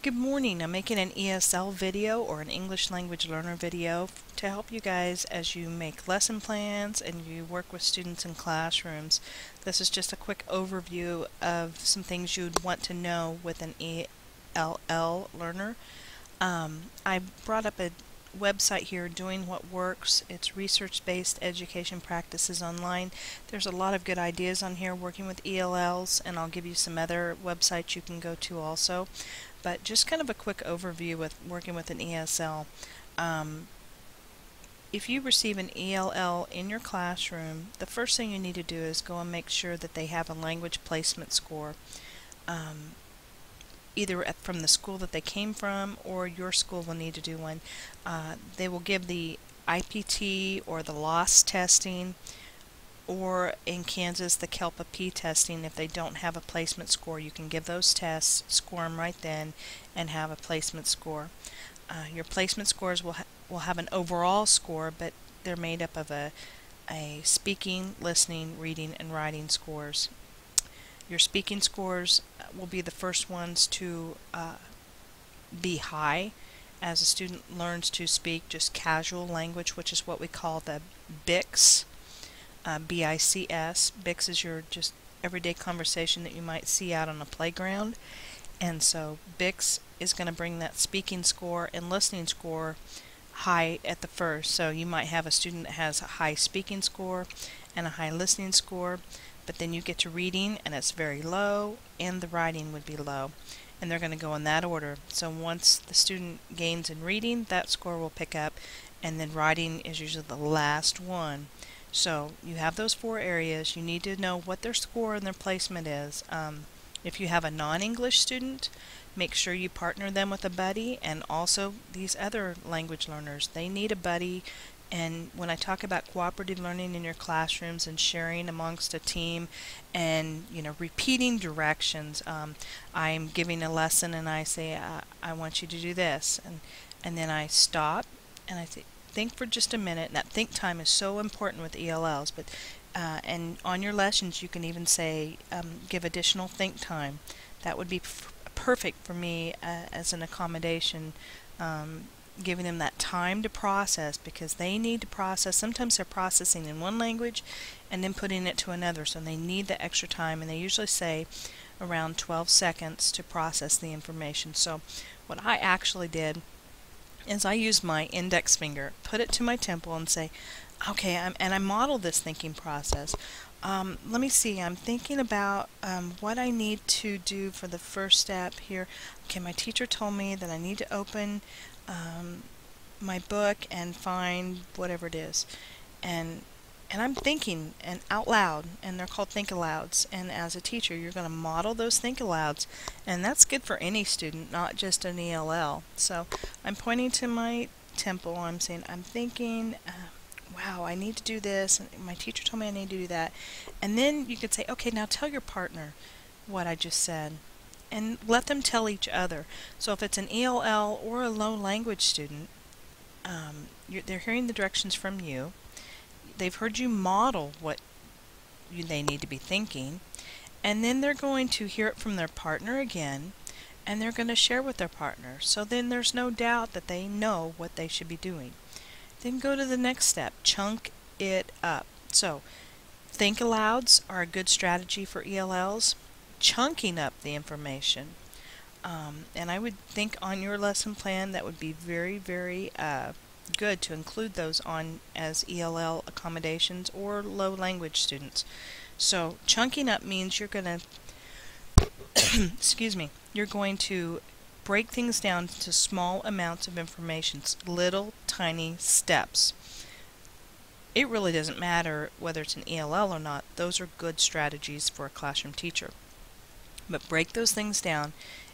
Good morning. I'm making an ESL video or an English language learner video to help you guys as you make lesson plans and you work with students in classrooms. This is just a quick overview of some things you'd want to know with an ELL learner. I brought up a website here, Doing What Works. It's research-based education practices online. There's a lot of good ideas on here working with ELLs, and I'll give you some other websites you can go to also. But just kind of a quick overview with working with an ESL. If you receive an ELL in your classroom, the first thing you need to do is go and make sure that they have a language placement score. Either from the school that they came from or your school will need to do one. They will give the IPT or the LOS testing, or in Kansas the KELPA P testing. If they don't have a placement score, you can give those tests, score them right then, and have a placement score. Your placement scores will have an overall score, but they're made up of a speaking, listening, reading, and writing scores. Your speaking scores will be the first ones to be high as a student learns to speak just casual language, which is what we call the BICS. BICS. BICS is your just everyday conversation that you might see out on a playground. And so BICS is going to bring that speaking score and listening score high at the first. So you might have a student that has a high speaking score and a high listening score, but then you get to reading and it's very low, and the writing would be low. And they're going to go in that order. So once the student gains in reading, that score will pick up, and then writing is usually the last one. So you have those four areas. You need to know what their score and their placement is. If you have a non-English student, make sure you partner them with a buddy, and also these other language learners, they need a buddy. And when I talk about cooperative learning in your classrooms and sharing amongst a team and repeating directions, I'm giving a lesson and I say I want you to do this, and then I stop and I say think for just a minute. And that think time is so important with ELLs, but and on your lessons you can even say give additional think time. That would be perfect for me as an accommodation, giving them that time to process, because they need to process. Sometimes they're processing in one language and then putting it to another, so they need the extra time, and they usually say around 12 seconds to process the information. So what I actually did is I used my index finger, put it to my temple, and say, okay, and I model this thinking process. Let me see, I'm thinking about what I need to do for the first step here. Okay, my teacher told me that I need to open my book and find whatever it is. And I'm thinking and out loud, and they're called think alouds. And as a teacher, you're going to model those think alouds, and that's good for any student, not just an ELL. So I'm pointing to my temple. I'm saying I'm thinking, wow, I need to do this, and my teacher told me I need to do that. And then you could say, okay, now tell your partner what I just said, and let them tell each other. So if it's an ELL or a low language student, they're hearing the directions from you. They've heard you model what they need to be thinking, and then they're going to hear it from their partner again, and they're going to share with their partner. So then there's no doubt that they know what they should be doing. Then go to the next step, chunk it up. So think alouds are a good strategy for ELLs. Chunking up the information, and I would think on your lesson plan that would be very, very good to include those on as ELL accommodations or low language students. So chunking up means you're going to excuse me, you're going to break things down to small amounts of information, little tiny steps. It really doesn't matter whether it's an ELL or not. Those are good strategies for a classroom teacher. But break those things down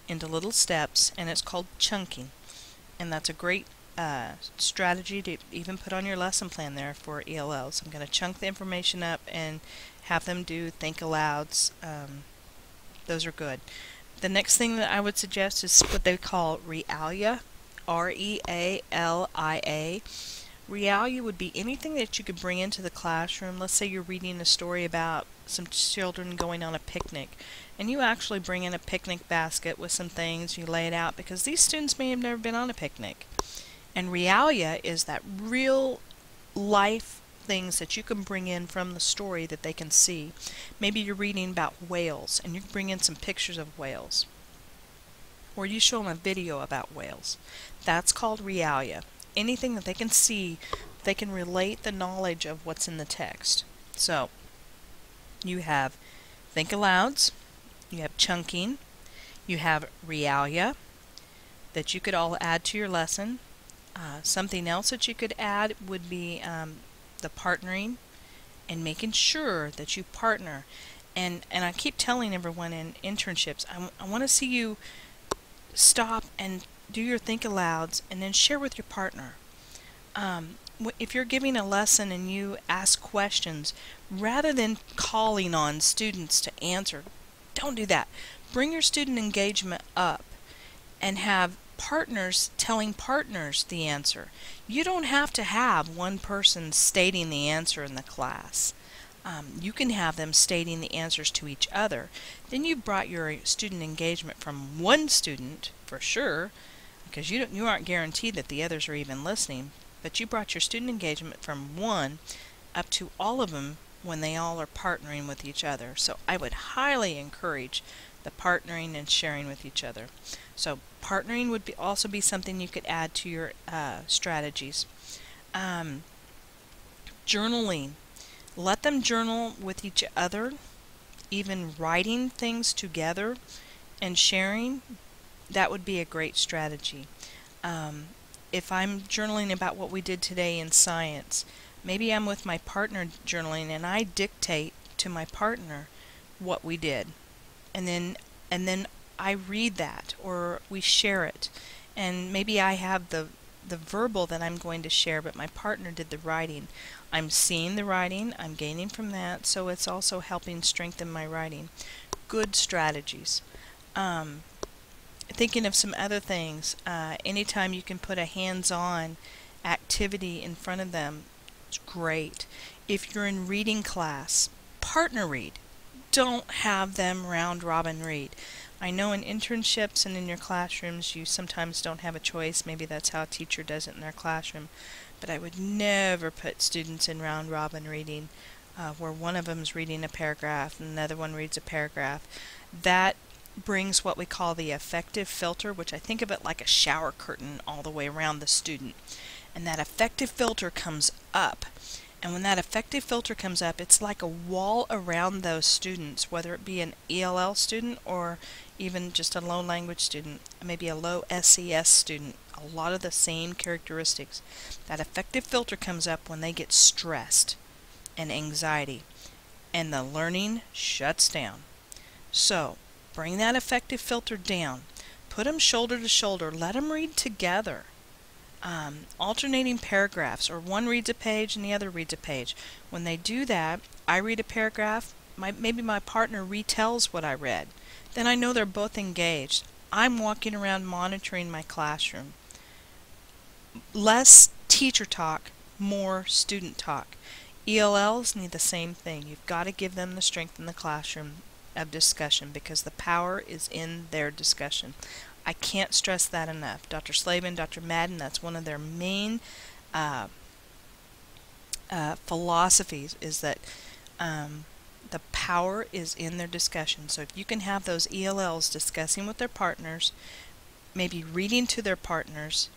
into little steps, and it's called chunking. And that's a great strategy to even put on your lesson plan there for ELLs. I'm going to chunk the information up and have them do think alouds. Those are good. The next thing that I would suggest is what they call realia, R-E-A-L-I-A. Realia would be anything that you could bring into the classroom. Let's say you're reading a story about some children going on a picnic, and you actually bring in a picnic basket with some things, you lay it out, because these students may have never been on a picnic. And Realia is that real life things that you can bring in from the story that they can see. Maybe you're reading about whales, and you can bring in some pictures of whales. Or you show them a video about whales. That's called Realia. Anything that they can see, they can relate the knowledge of what's in the text. So, you have think alouds, you have chunking, you have Realia that you could all add to your lesson. Something else that you could add would be the partnering and making sure that you partner. And I keep telling everyone in internships, I want to see you stop and do your think alouds and then share with your partner. If you're giving a lesson and you ask questions, rather than calling on students to answer, don't do that. Bring your student engagement up and have partners telling partners the answer. You don't have to have one person stating the answer in the class. You can have them stating the answers to each other. Then you've brought your student engagement from one student, for sure, because you aren't guaranteed that the others are even listening, but you brought your student engagement from one up to all of them when they all are partnering with each other. So I would highly encourage the partnering and sharing with each other. So partnering would also be something you could add to your strategies. Journaling. Let them journal with each other, even writing things together and sharing. That would be a great strategy. If I'm journaling about what we did today in science, maybe I'm with my partner journaling and I dictate to my partner what we did. And then I read that, or we share it. And maybe I have the verbal that I'm going to share, but my partner did the writing. I'm seeing the writing, I'm gaining from that, so it's also helping strengthen my writing. Good strategies. Thinking of some other things, anytime you can put a hands-on activity in front of them, it's great. If you're in reading class, partner read. Don't have them round robin read. I know in internships and in your classrooms you sometimes don't have a choice. Maybe that's how a teacher does it in their classroom. But I would never put students in round robin reading where one of them is reading a paragraph and another one reads a paragraph. That brings what we call the affective filter, which I think of it like a shower curtain all the way around the student. And that affective filter comes up. And when that affective filter comes up, it's like a wall around those students, whether it be an ELL student or even just a low language student, maybe a low SES student. A lot of the same characteristics. That affective filter comes up when they get stressed and anxiety, and the learning shuts down. So, bring that affective filter down. Put them shoulder to shoulder. Let them read together. Alternating paragraphs, or one reads a page and the other reads a page. When they do that, I read a paragraph, maybe my partner retells what I read. Then I know they're both engaged. I'm walking around monitoring my classroom. Less teacher talk, more student talk. ELLs need the same thing. You've got to give them the strength in the classroom of discussion, because the power is in their discussion. I can't stress that enough. Dr. Slavin, Dr. Madden, that's one of their main philosophies, is that the power is in their discussion. So if you can have those ELLs discussing with their partners, maybe reading to their partners,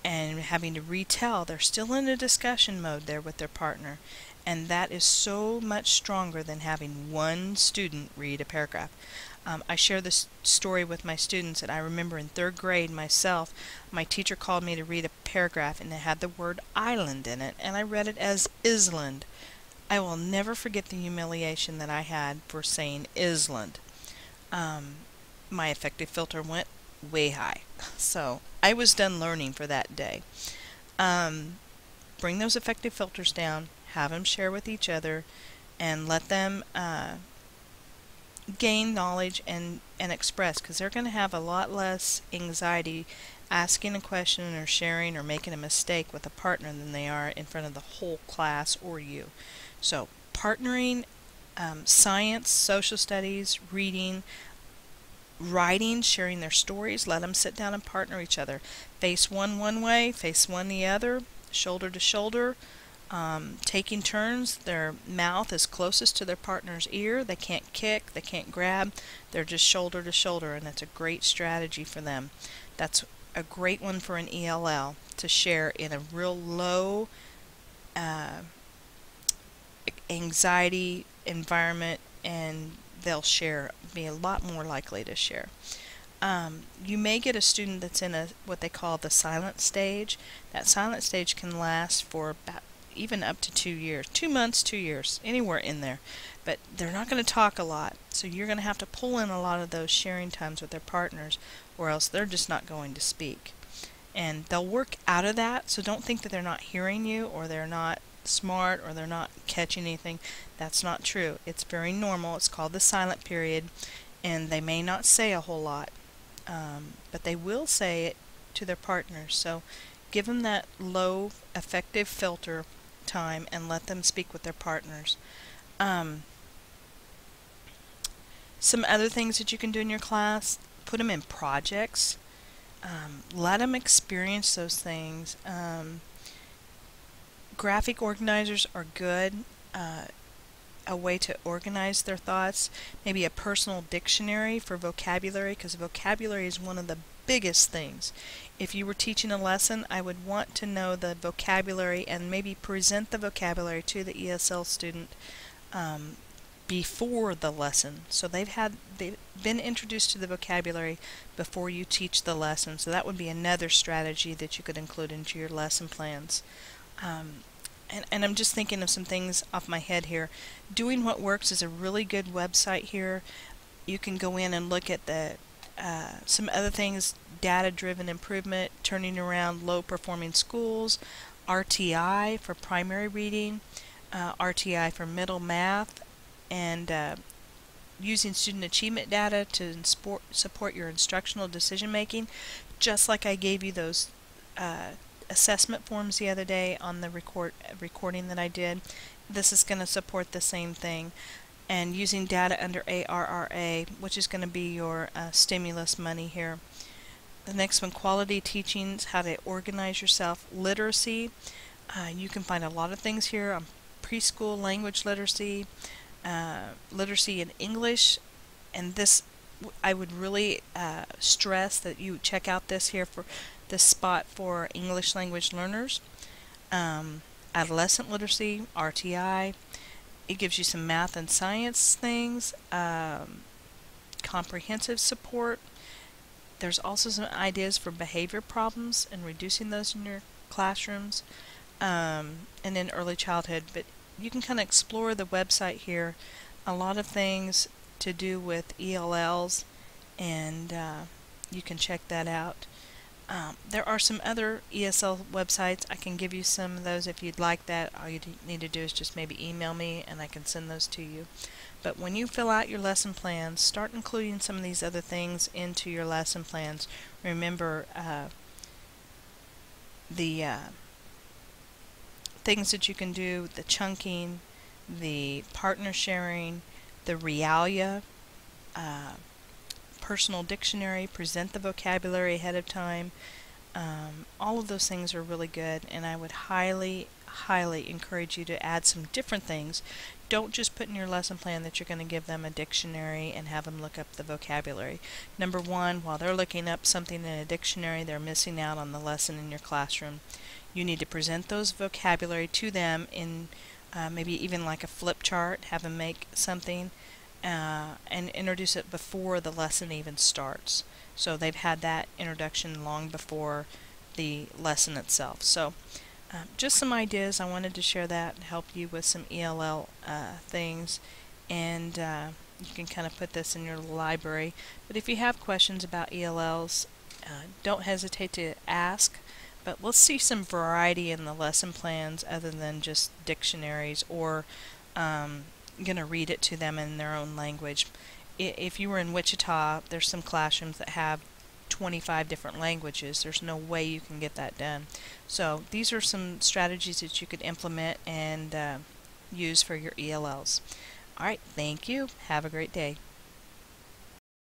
and having to retell, they're still in a discussion mode there with their partner. And that is so much stronger than having one student read a paragraph. I share this story with my students, and I remember in 3rd grade myself, my teacher called me to read a paragraph, and it had the word island in it, and I read it as island. I will never forget the humiliation that I had for saying island. My affective filter went way high. So I was done learning for that day. Bring those affective filters down, have them share with each other, and let them gain knowledge and and express, because they're going to have a lot less anxiety asking a question or sharing or making a mistake with a partner than they are in front of the whole class or you. So partnering, science, social studies, reading, writing, sharing their stories, let them sit down and partner each other. Face one way, face one the other, shoulder to shoulder, taking turns. Their mouth is closest to their partner's ear. They can't kick, they can't grab, they're just shoulder to shoulder, and that's a great strategy for them. That's a great one for an ELL to share in a real low anxiety environment, and they'll share, be a lot more likely to share. You may get a student that's in what they call the silent stage. That silent stage can last for about even up to 2 years, 2 months, 2 years, anywhere in there. But they're not going to talk a lot, so you're going to have to pull in a lot of those sharing times with their partners, or else they're just not going to speak. And they'll work out of that, so don't think that they're not hearing you, or they're not smart, or they're not catching anything. That's not true. It's very normal. It's called the silent period, and they may not say a whole lot, but they will say it to their partners. So give them that low effective filter time and let them speak with their partners. Some other things that you can do in your class: put them in projects. Let them experience those things. Graphic organizers are good. A way to organize their thoughts. Maybe a personal dictionary for vocabulary, because vocabulary is one of the biggest things. If you were teaching a lesson, I would want to know the vocabulary and maybe present the vocabulary to the ESL student before the lesson. So they've been introduced to the vocabulary before you teach the lesson. So that would be another strategy that you could include into your lesson plans. And I'm just thinking of some things off my head here. Doing What Works is a really good website here. You can go in and look at the some other things: data-driven improvement, turning around low-performing schools, RTI for primary reading, RTI for middle math, and using student achievement data to support your instructional decision-making, just like I gave you those assessment forms the other day on the recording that I did. This is going to support the same thing. And using data under ARRA, which is going to be your stimulus money here. The next one: quality teachings, how to organize yourself. Literacy, you can find a lot of things here on preschool language literacy, literacy in English, and this I would really stress that you check out this here for this spot for English language learners. Adolescent literacy, RTI. It gives you some math and science things, comprehensive support. There's also some ideas for behavior problems and reducing those in your classrooms, and then early childhood. But you can kind of explore the website here. A lot of things to do with ELLs, and you can check that out. There are some other ESL websites. I can give you some of those if you'd like that. All you need to do is just maybe email me and I can send those to you. But when you fill out your lesson plans, start including some of these other things into your lesson plans. Remember the things that you can do: the chunking, the partner sharing, the realia, personal dictionary, present the vocabulary ahead of time. All of those things are really good, and I would highly encourage you to add some different things. Don't just put in your lesson plan that you're going to give them a dictionary and have them look up the vocabulary. Number one, while they're looking up something in a dictionary, they're missing out on the lesson in your classroom. You need to present those vocabulary to them in maybe even like a flip chart, have them make something, and introduce it before the lesson even starts. So they've had that introduction long before the lesson itself. So just some ideas. I wanted to share that and help you with some ELL things, and you can kind of put this in your library. But if you have questions about ELLs, don't hesitate to ask. But let's see some variety in the lesson plans other than just dictionaries or going to read it to them in their own language. if you were in Wichita, there's some classrooms that have 25 different languages. There's no way you can get that done. So these are some strategies that you could implement and use for your ELLs. All right, thank you. Have a great day.